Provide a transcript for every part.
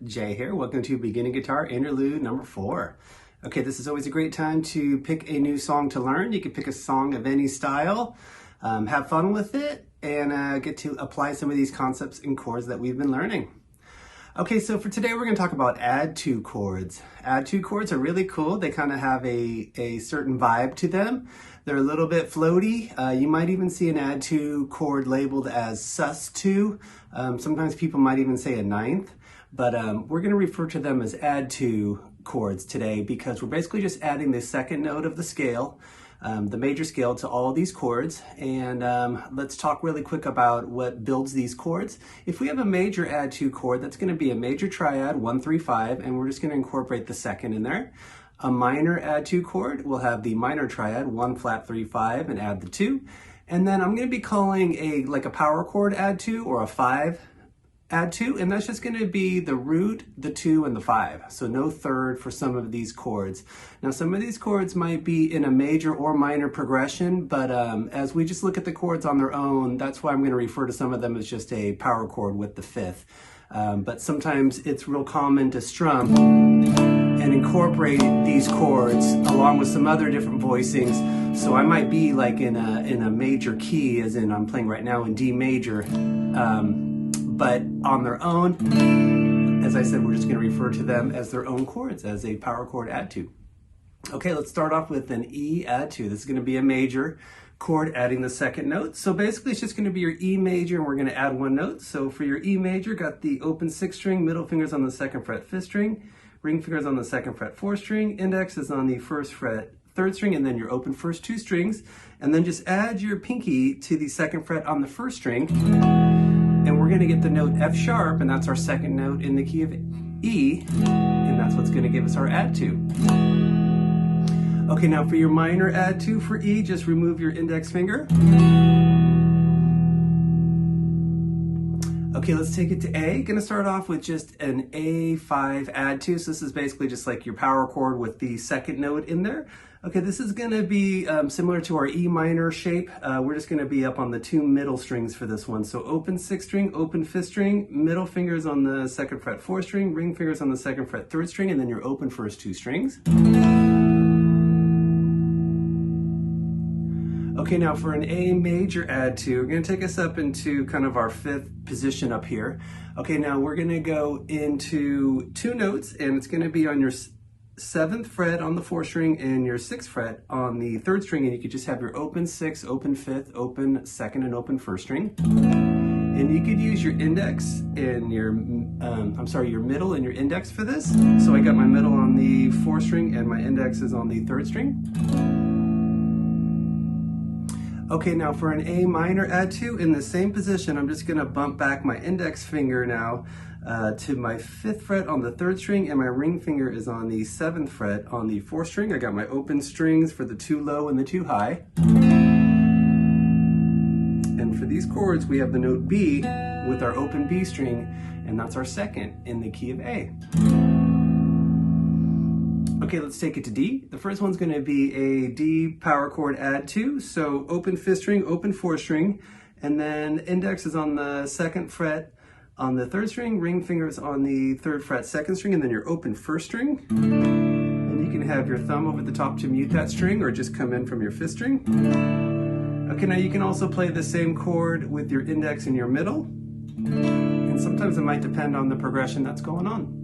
Jay here. Welcome to Beginning Guitar Interlude number 4. Okay, this is always a great time to pick a new song to learn. You can pick a song of any style, have fun with it, and get to apply some of these concepts and chords that we've been learning. Okay, so for today we're going to talk about add two chords. Add two chords are really cool. They kind of have a certain vibe to them. They're a little bit floaty. You might even see an add two chord labeled as sus2. Sometimes people might even say a ninth, but we're going to refer to them as add two chords today because we're basically just adding the second note of the scale, the major scale, to all of these chords. And let's talk really quick about what builds these chords. If we have a major add two chord, that's going to be a major triad 1 3 5, and we're just going to incorporate the second in there. A minor add two chord, we'll have the minor triad 1 flat 3 5 and add the 2. And then I'm going to be calling a power chord add 2 or a 5 add 2, and that's just going to be the root, the 2, and the 5. So no third for some of these chords. Now some of these chords might be in a major or minor progression, but as we just look at the chords on their own, that's why I'm going to refer to some of them as just a power chord with the 5th. But sometimes it's real common to strum and incorporate these chords along with some other different voicings. So I might be like in a major key, as in I'm playing right now in D major, but on their own, as I said, we're just going to refer to them as their own chords, as a power chord add two. Okay, let's start off with an E add two. This is going to be a major chord adding the second note. So basically it's just going to be your E major, and we're going to add one note. So for your E major, got the open 6th string, middle fingers on the 2nd fret 5th string, ring fingers on the 2nd fret 4th string, index is on the 1st fret 3rd string, and then your open first 2 strings, and then just add your pinky to the 2nd fret on the 1st string, and we're going to get the note F sharp, and that's our second note in the key of E, and that's what's going to give us our add two. Okay, now for your minor add two for E, just remove your index finger. Okay, let's take it to A. Gonna start off with just an A5 add two. So this is basically just like your power chord with the second note in there. Okay, this is gonna be similar to our E minor shape. We're just gonna be up on the 2 middle strings for this one. So open 6th string, open 5th string, middle fingers on the 2nd fret 4th string, ring fingers on the 2nd fret 3rd string, and then your open first 2 strings. Okay, now for an A major add two, we're going to take us up into kind of our 5th position up here. Okay, now we're going to go into 2 notes, and it's going to be on your 7th fret on the 4th string and your 6th fret on the 3rd string, and you could just have your open 6th, open 5th, open 2nd, and open 1st string. And you could use your index and your, your middle and your index for this. So I got my middle on the 4th string and my index is on the 3rd string. Okay, now for an A minor add two, in the same position, I'm just gonna bump back my index finger now to my 5th fret on the 3rd string, and my ring finger is on the 7th fret on the 4th string. I got my open strings for the 2 low and the 2 high. And for these chords, we have the note B with our open B string, and that's our second in the key of A. Okay, let's take it to D. The first one's going to be a D power chord add two. So open 5th string, open 4th string, and then index is on the 2nd fret on the 3rd string, ring fingers on the 3rd fret 2nd string, and then your open 1st string. And you can have your thumb over the top to mute that string, or just come in from your 5th string. Okay, now you can also play the same chord with your index and your middle. And sometimes it might depend on the progression that's going on.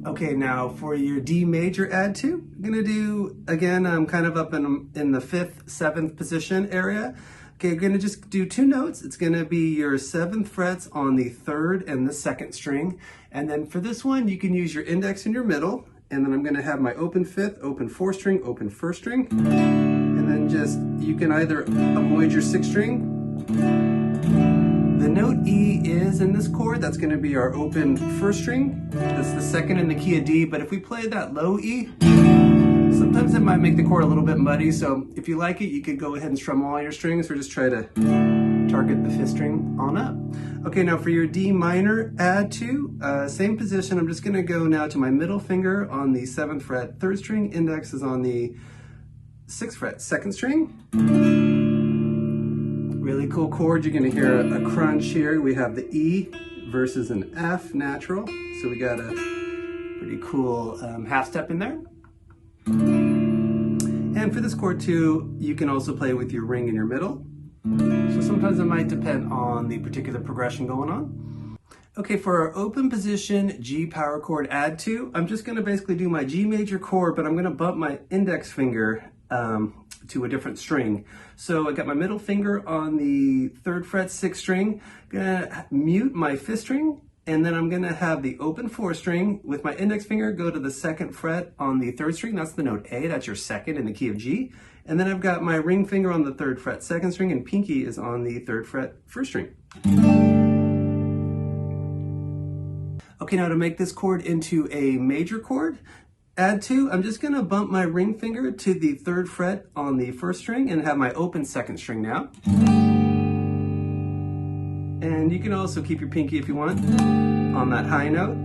Okay, now for your D major add two, I'm gonna do, again, I'm kind of up in the 5th, 7th position area. Okay, you're gonna just do 2 notes. It's gonna be your 7th frets on the 3rd and the 2nd string. And then for this one, you can use your index and your middle. And then I'm gonna have my open 5th, open 4th string, open 1st string. And then just, you can either avoid your 6th string. The note E is in this chord, that's going to be our open 1st string. That's the second in the key of D, but if we play that low E, sometimes it might make the chord a little bit muddy, so if you like it, you could go ahead and strum all your strings, or just try to target the 5th string on up. Okay, now for your D minor add two, same position, I'm just going to go now to my middle finger on the 7th fret 3rd string, index is on the 6th fret 2nd string. Really cool chord. You're going to hear a crunch here. We have the E versus an F natural. So we got a pretty cool half step in there. And for this chord too, you can also play with your ring in your middle. So sometimes it might depend on the particular progression going on. Okay, for our open position G power chord add 2, I'm just gonna basically do my G major chord, but I'm gonna bump my index finger to a different string. So I got my middle finger on the 3rd fret 6th string, gonna mute my 5th string, and then I'm gonna have the open 4th string with my index finger go to the 2nd fret on the 3rd string. That's the note A, that's your 2nd in the key of G. And then I've got my ring finger on the 3rd fret 2nd string, and pinky is on the 3rd fret 1st string. Okay, now to make this chord into a major chord, add 2, I'm just gonna bump my ring finger to the 3rd fret on the 1st string and have my open 2nd string now. And you can also keep your pinky if you want on that high note.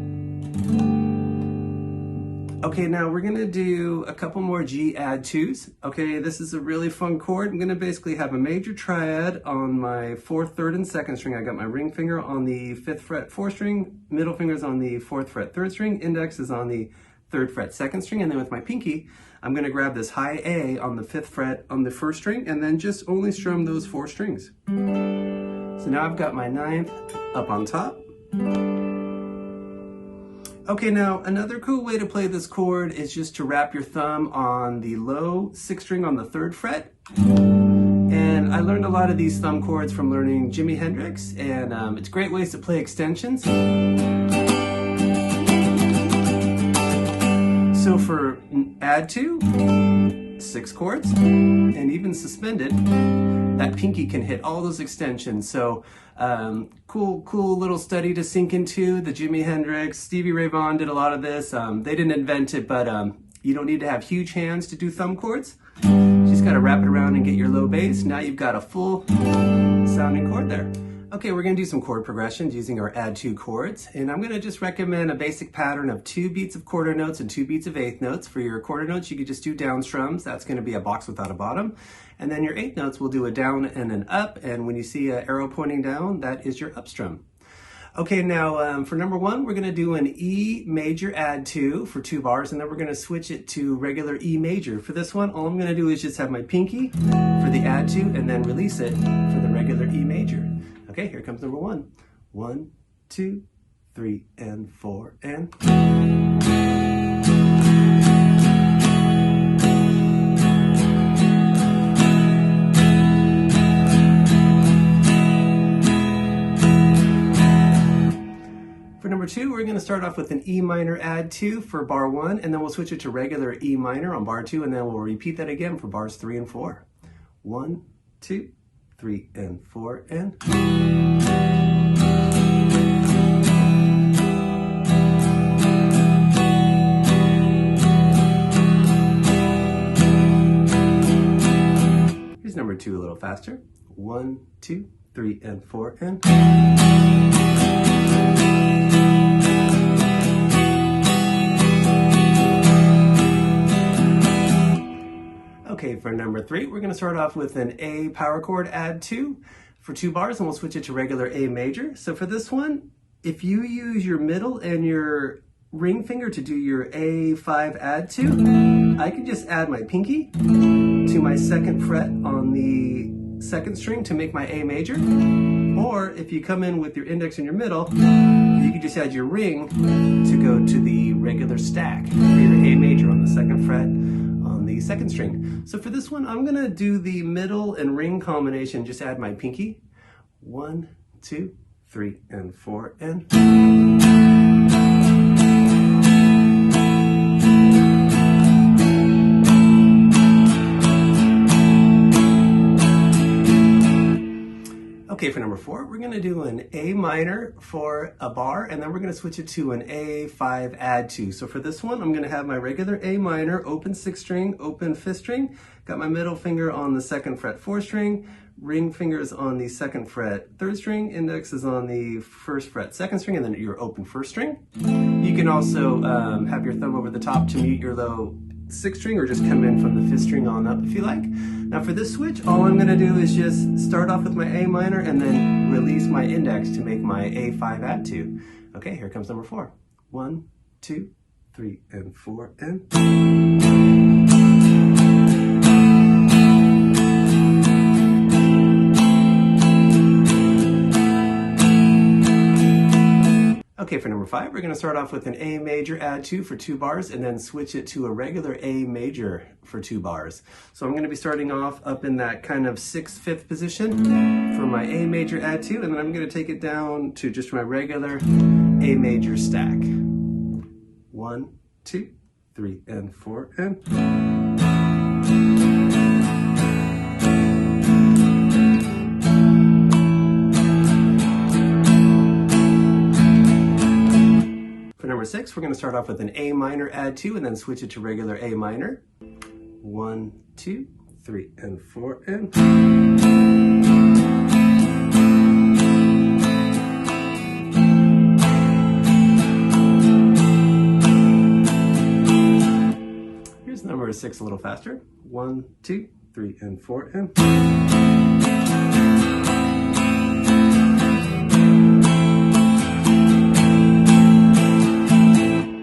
Okay, now we're gonna do a couple more G add 2s. Okay, this is a really fun chord. I'm gonna basically have a major triad on my 4th, 3rd, and 2nd string. I got my ring finger on the 5th fret 4th string, middle finger's on the 4th fret 3rd string, index is on the 3rd fret 2nd string, and then with my pinky, I'm gonna grab this high A on the 5th fret on the 1st string, and then just only strum those 4 strings. So now I've got my 9th up on top. Okay, now another cool way to play this chord is just to wrap your thumb on the low 6th string on the 3rd fret. And I learned a lot of these thumb chords from learning Jimi Hendrix, and it's great ways to play extensions. So for add 2, 6 chords, and even suspended, that pinky can hit all those extensions. So cool little study to sink into. The Jimi Hendrix, Stevie Ray Vaughan did a lot of this. They didn't invent it, but you don't need to have huge hands to do thumb chords. You just gotta wrap it around and get your low bass. Now you've got a full sounding chord there. Okay, we're gonna do some chord progressions using our add 2 chords, and I'm gonna just recommend a basic pattern of 2 beats of quarter notes and 2 beats of 8th notes. For your quarter notes, you could just do down strums. That's gonna be a box without a bottom. And then your 8th notes will do a down and an up, and when you see an arrow pointing down, that is your up strum. Okay, now for number 1, we're gonna do an E major add 2 for 2 bars, and then we're gonna switch it to regular E major. For this one, all I'm gonna do is just have my pinky for the add 2 and then release it for the regular E major. Okay, here comes number 1. 1, 2, 3, and 4, and... For number 2, we're going to start off with an E minor add 2 for bar 1, and then we'll switch it to regular E minor on bar 2, and then we'll repeat that again for bars 3 and 4. 1, 2, 3, and 4, and... Here's number 2 a little faster. 1, 2, 3, and 4, and... Okay, for number 3, we're going to start off with an A power chord add 2 for 2 bars, and we'll switch it to regular A major. So for this one, if you use your middle and your ring finger to do your A5 add 2, I can just add my pinky to my 2nd fret on the 2nd string to make my A major. Or if you come in with your index in your middle, you can just add your ring to go to the regular stack for your A major on the 2nd fret on the 2nd string. So for this one, I'm gonna do the middle and ring combination, just add my pinky. 1, 2, 3, and 4, and... Okay, for number 4, we're gonna do an A minor for a bar, and then we're gonna switch it to an A5 add 2. So for this one, I'm gonna have my regular A minor, open 6th string, open 5th string, got my middle finger on the 2nd fret 4th string, ring fingers on the 2nd fret 3rd string, index is on the 1st fret 2nd string, and then your open 1st string. You can also have your thumb over the top to mute your low 6th string, or just come in from the 5th string on up if you like. Now for this switch, all I'm gonna do is just start off with my A minor and then release my index to make my A5 add 2. Okay, here comes number 4. 1, 2, 3, and 4, and... Okay, for number 5, we're going to start off with an A major add 2 for 2 bars and then switch it to a regular A major for 2 bars. So I'm going to be starting off up in that kind of 6th, 5th position for my A major add 2, and then I'm going to take it down to just my regular A major stack. 1, 2, 3, and 4, and... Number 6, we're going to start off with an A minor add 2 and then switch it to regular A minor. 1, 2, 3, and 4, and... Here's number 6 a little faster. 1, 2, 3, and 4, and...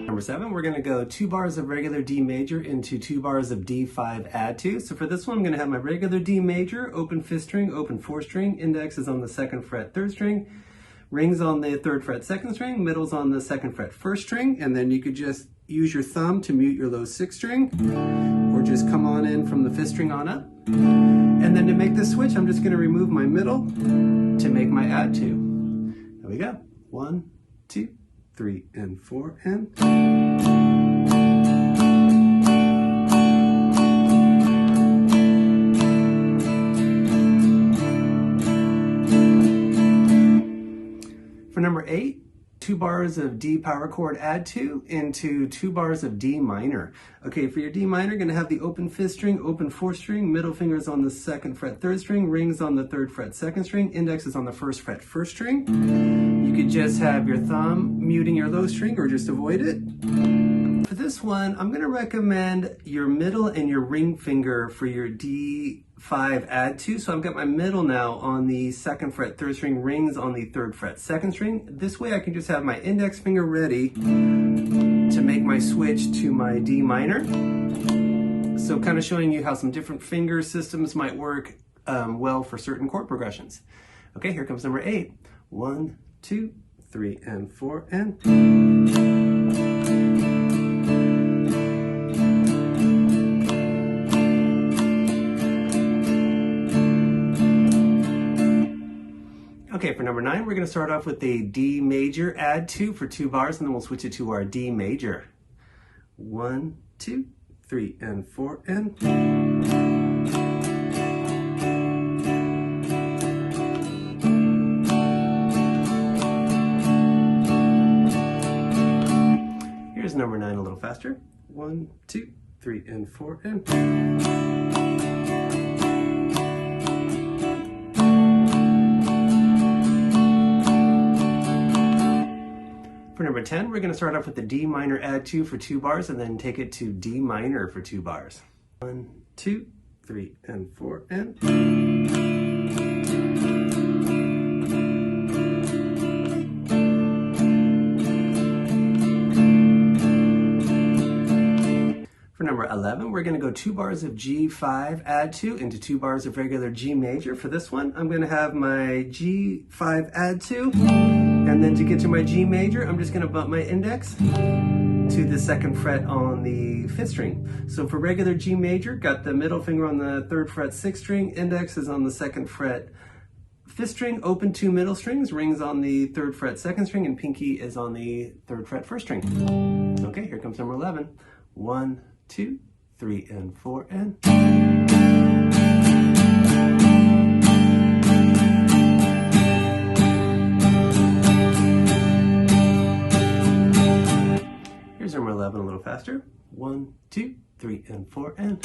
Number 7, we're going to go 2 bars of regular D major into 2 bars of D5 add 2. So for this one, I'm going to have my regular D major, open 5th string, open 4th string, index is on the 2nd fret 3rd string, rings on the 3rd fret 2nd string, middle's on the 2nd fret 1st string, and then you could just use your thumb to mute your low 6th string, or just come on in from the 5th string on up. And then to make this switch, I'm just going to remove my middle to make my add 2. There we go. 1, 2, 3, and 4, and... For number 8, 2 bars of D power chord add 2 into 2 bars of D minor. Okay, for your D minor, you're going to have the open 5th string, open 4th string, middle finger's on the 2nd fret 3rd string, rings on the 3rd fret 2nd string, index is on the 1st fret 1st string. You could just have your thumb muting your low string or just avoid it. For this one, I'm going to recommend your middle and your ring finger for your D5 add 2. So I've got my middle now on the 2nd fret 3rd string, rings on the 3rd fret 2nd string. This way I can just have my index finger ready to make my switch to my D minor. So kind of showing you how some different finger systems might work well for certain chord progressions. Okay, here comes number 8. 1, 2, 3, and 4, and... Okay, for number 9, we're going to start off with a D major add 2 for 2 bars, and then we'll switch it to our D major. 1, 2, 3, and 4, and... Here's number 9 a little faster. 1, 2, 3, and 4, and... For number 10, we're going to start off with the D minor add 2 for 2 bars and then take it to D minor for 2 bars. 1, 2, 3, and 4, and... For number 11, we're going to go 2 bars of G5 add 2 into 2 bars of regular G major. For this one, I'm going to have my G5 add 2. And then to get to my G major, I'm just going to bump my index to the 2nd fret on the 5th string. So for regular G major, got the middle finger on the 3rd fret 6th string, index is on the 2nd fret 5th string, open 2 middle strings, rings on the 3rd fret 2nd string, and pinky is on the 3rd fret 1st string. Okay, here comes number 11. 1, 2, 3, and 4, and... Here's number 11 a little faster. 1, 2, 3, and 4, and...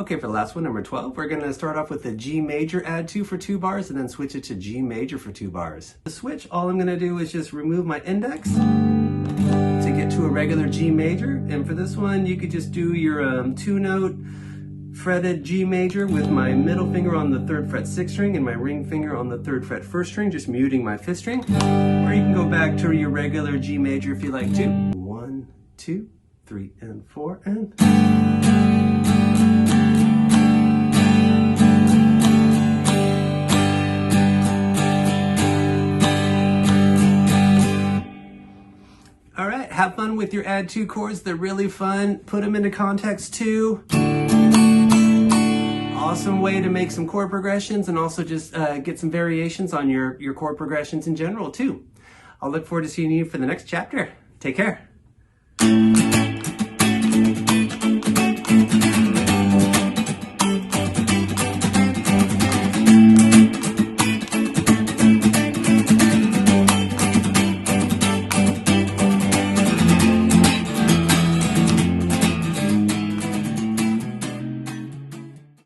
Okay, for the last one, number 12, we're gonna start off with the G major add 2 for 2 bars and then switch it to G major for 2 bars. To switch, all I'm gonna do is just remove my index to get to a regular G major. And for this one, you could just do your 2-note fretted G major with my middle finger on the 3rd fret 6th string and my ring finger on the 3rd fret 1st string, just muting my 5th string. Or you can go back to your regular G major if you like to. 1, 2, 3, and 4, and... All right, have fun with your add 2 chords. They're really fun. Put them into context too. Awesome way to make some chord progressions and also just get some variations on your chord progressions in general too. I'll look forward to seeing you for the next chapter. Take care.